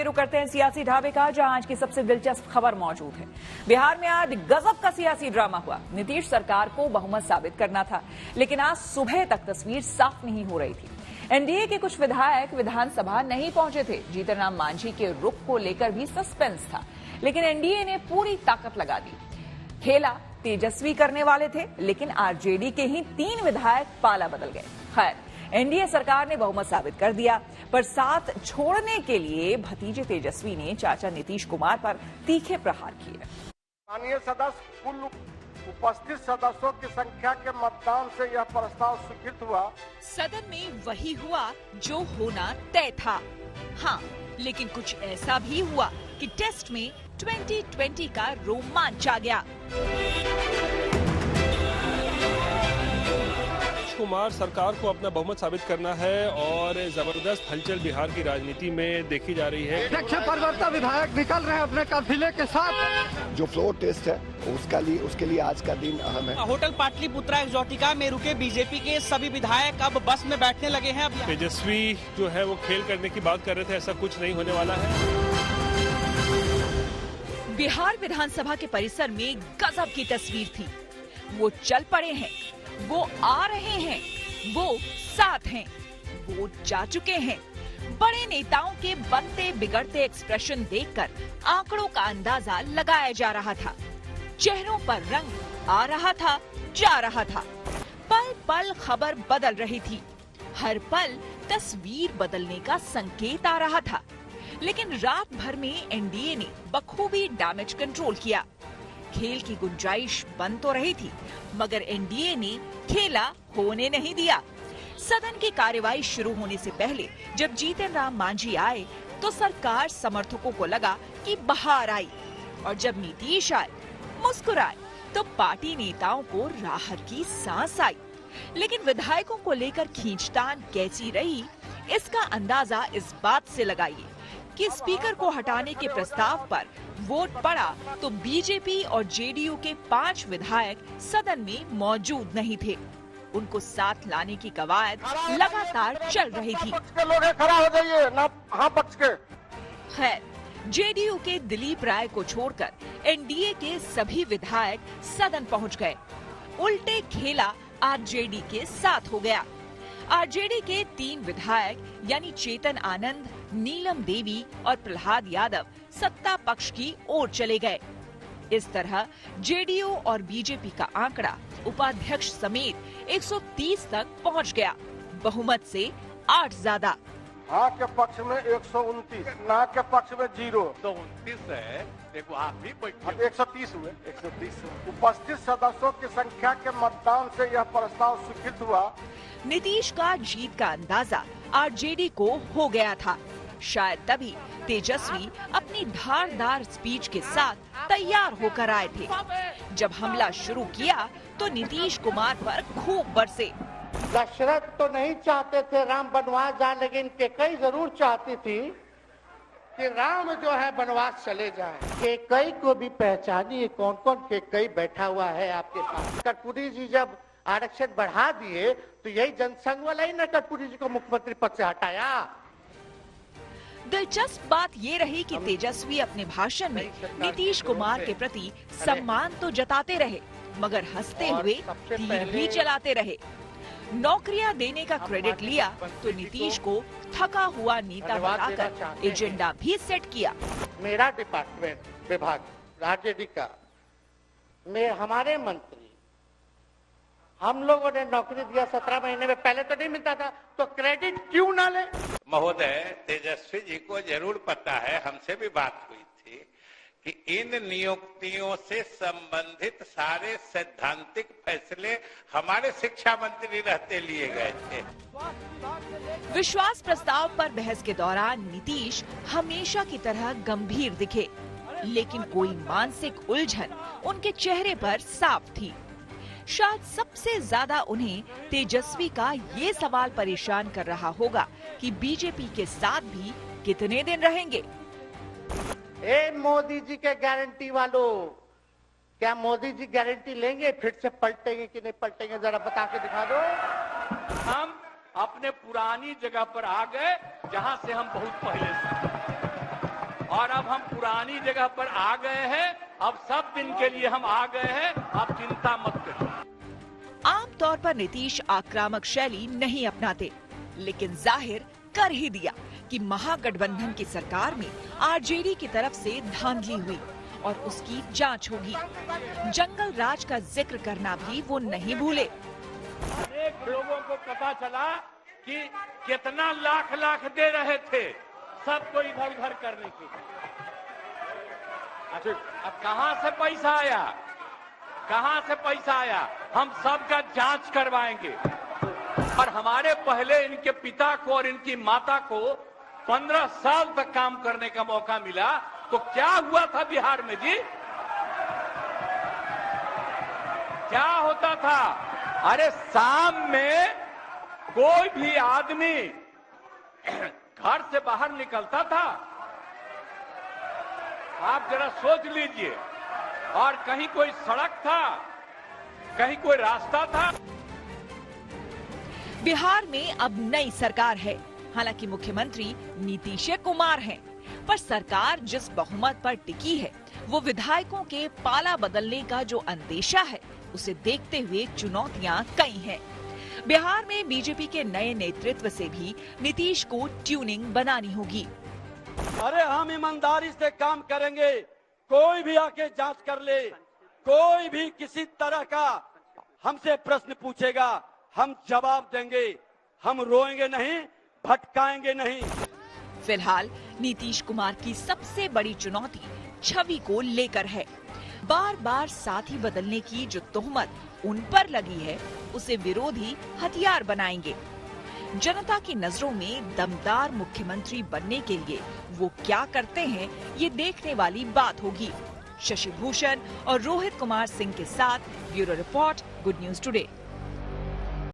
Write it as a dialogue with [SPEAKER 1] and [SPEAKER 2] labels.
[SPEAKER 1] रुख करते हैं सियासी ढाबे का, जहां आज की सबसे दिलचस्प खबर मौजूद है। बिहार में आज गजब का सियासी ड्रामा हुआ। नीतीश सरकार को बहुमत साबित करना था, लेकिन आज सुबह तक तस्वीर साफ नहीं हो रही थी। एनडीए के कुछ विधायक विधानसभा नहीं पहुंचे थे। जीतन राम मांझी के रुख को लेकर भी सस्पेंस था, लेकिन एनडीए ने पूरी ताकत लगा दी। खेला तेजस्वी करने वाले थे, लेकिन आरजेडी के ही 3 विधायक पाला बदल गए। खैर, एनडीए सरकार ने बहुमत साबित कर दिया, पर साथ छोड़ने के लिए भतीजे तेजस्वी ने चाचा नीतीश कुमार पर तीखे प्रहार किए।
[SPEAKER 2] माननीय सदस्य, कुल उपस्थित सदस्यों की संख्या के मतदान से यह प्रस्ताव स्वीकृत हुआ।
[SPEAKER 3] सदन में वही हुआ जो होना तय था। हाँ, लेकिन कुछ ऐसा भी हुआ कि टेस्ट में 2020 का रोमांच आ गया।
[SPEAKER 4] कुमार सरकार को अपना बहुमत साबित करना है और जबरदस्त हलचल बिहार की राजनीति में देखी जा रही है।
[SPEAKER 2] परिवर्तन विधायक निकल रहे हैं अपने काफिले के साथ।
[SPEAKER 5] जो फ्लोर टेस्ट है उसके लिए आज का दिन अहम है।
[SPEAKER 6] होटल पाटलिपुत्रा एक्सोटिका में रुके बीजेपी के सभी विधायक अब बस में बैठने लगे हैं।
[SPEAKER 4] तेजस्वी जो है वो खेल करने की बात कर रहे थे, ऐसा कुछ नहीं होने वाला है।
[SPEAKER 3] बिहार विधानसभा के परिसर में गजब की तस्वीर थी। वो चल पड़े हैं, वो आ रहे हैं, वो साथ हैं, वो जा चुके हैं। बड़े नेताओं के बनते बिगड़ते एक्सप्रेशन देखकर आंकड़ों का अंदाजा लगाया जा रहा था। चेहरों पर रंग आ रहा था, जा रहा था। पल पल खबर बदल रही थी। हर पल तस्वीर बदलने का संकेत आ रहा था। लेकिन रात भर में एनडीए ने बखूबी डैमेज कंट्रोल किया। खेल की गुंजाइश बन तो रही थी, मगर एनडीए ने खेला होने नहीं दिया। सदन की कार्यवाही शुरू होने से पहले जब जीतन राम मांझी आए तो सरकार समर्थकों को लगा कि बहार आई, और जब नीतीश आए, मुस्कुराए, तो पार्टी नेताओं को राहत की सांस आई। लेकिन विधायकों को लेकर खींचतान कैसी रही, इसका अंदाजा इस बात से लगाइए कि स्पीकर को हटाने के प्रस्ताव पर वोट पड़ा तो बीजेपी और जेडीयू के 5 विधायक सदन में मौजूद नहीं थे। उनको साथ लाने की कवायद लगातार चल रही थी।
[SPEAKER 2] खड़ा हो जाइए ना, हाँ पक्ष के।
[SPEAKER 3] खैर, जेडीयू के दिलीप राय को छोड़कर एनडीए के सभी विधायक सदन पहुंच गए। उल्टे खेला आरजेडी के साथ हो गया। आरजेडी के 3 विधायक यानी चेतन आनंद, नीलम देवी और प्रहलाद यादव सत्ता पक्ष की ओर चले गए। इस तरह जेडीयू और बीजेपी का आंकड़ा उपाध्यक्ष समेत 130 तक पहुंच गया। बहुमत से 8 ज्यादा।
[SPEAKER 2] हाँ के पक्ष में 129, ना के पक्ष में 0।
[SPEAKER 7] 29 है, देखो आप भी
[SPEAKER 2] 130 हुए। 130 उपस्थित सदस्यों की संख्या के मतदान से यह प्रस्ताव स्वीकृत हुआ।
[SPEAKER 3] नीतीश का जीत का अंदाजा आरजेडी को हो गया था। शायद तभी तेजस्वी अपनी धारदार स्पीच के साथ तैयार होकर आए थे। जब हमला शुरू किया तो नीतीश कुमार पर खूब बरसे।
[SPEAKER 2] दशरथ तो नहीं चाहते थे राम वनवास जाए, लेकिन केकई जरूर चाहती थी कि राम जो है वनवास चले जाए। केकई को भी पहचानिए, कौन कौन केकई बैठा हुआ है आपके पास। कर्पूरी जी जब आरक्षण बढ़ा दिए तो यही जनसंघ वाला ही न कर्पूरी जी को मुख्यमंत्री पद से हटाया।
[SPEAKER 3] दिलचस्प बात ये रही कि तेजस्वी अपने भाषण में नीतीश कुमार के प्रति सम्मान तो जताते रहे, मगर हंसते हुए तीर भी चलाते रहे। नौकरियां देने का क्रेडिट लिया तो नीतीश को थका हुआ नेता बनाकर एजेंडा भी सेट किया।
[SPEAKER 2] मेरा डिपार्टमेंट विभाग आरजेडी का में हमारे मंत्री, हम लोगों ने नौकरी दिया 17 महीने में, पहले तो नहीं मिलता था, तो क्रेडिट क्यों ना ले।
[SPEAKER 7] महोदय, तेजस्वी जी को जरूर पता है, हमसे भी बात हुई थी कि इन नियुक्तियों से संबंधित सारे सैद्धांतिक फैसले हमारे शिक्षा मंत्री रहते लिए गए थे।
[SPEAKER 3] विश्वास प्रस्ताव पर बहस के दौरान नीतीश हमेशा की तरह गंभीर दिखे, लेकिन कोई मानसिक उलझन उनके चेहरे पर साफ थी। शायद सबसे ज्यादा उन्हें तेजस्वी का ये सवाल परेशान कर रहा होगा कि बीजेपी के साथ भी कितने दिन रहेंगे।
[SPEAKER 2] ए मोदी जी के गारंटी वालों, क्या मोदी जी गारंटी लेंगे फिर से पलटेंगे कि नहीं पलटेंगे, जरा बता के दिखा दो।
[SPEAKER 8] हम अपने पुरानी जगह पर आ गए जहां से हम बहुत पहले से।
[SPEAKER 7] और अब हम पुरानी जगह पर आ गए हैं। अब सब दिन के लिए हम आ गए हैं, आप चिंता मत करिए।
[SPEAKER 3] आमतौर पर नीतीश आक्रामक शैली नहीं अपनाते, लेकिन जाहिर कर ही दिया कि महागठबंधन की सरकार में आरजेडी की तरफ से धांधली हुई और उसकी जांच होगी। जंगल राज का जिक्र करना भी वो नहीं भूले।
[SPEAKER 7] अनेक लोगों को पता चला कि कितना लाख लाख दे रहे थे सबको इधर उधर करने की। अब कहां से पैसा आया, कहां से पैसा आया, हम सबका जांच करवाएंगे। और हमारे पहले इनके पिता को और इनकी माता को 15 साल तक काम करने का मौका मिला, तो क्या हुआ था बिहार में जी? क्या होता था? अरे शाम में कोई भी आदमी घर से बाहर निकलता था, आप जरा सोच लीजिए, और कहीं कोई सड़क था, कहीं कोई रास्ता था।
[SPEAKER 3] बिहार में अब नई सरकार है, हालांकि मुख्यमंत्री नीतीश कुमार हैं, पर सरकार जिस बहुमत पर टिकी है वो विधायकों के पाला बदलने का जो अंदेशा है उसे देखते हुए चुनौतियां कई हैं। बिहार में बीजेपी के नए नेतृत्व से भी नीतीश को ट्यूनिंग बनानी होगी।
[SPEAKER 8] अरे हम ईमानदारी से काम करेंगे, कोई भी आके जांच कर ले, कोई भी किसी तरह का हमसे प्रश्न पूछेगा हम जवाब देंगे, हम रोएंगे नहीं, भटकाएंगे नहीं।
[SPEAKER 3] फिलहाल नीतीश कुमार की सबसे बड़ी चुनौती छवि को लेकर है। बार बार साथी बदलने की जो तोहमत उन पर लगी है उसे विरोधी हथियार बनाएंगे। जनता की नजरों में दमदार मुख्यमंत्री बनने के लिए वो क्या करते हैं ये देखने वाली बात होगी। शशि भूषण और रोहित कुमार सिंह के साथ bureau report, good news today.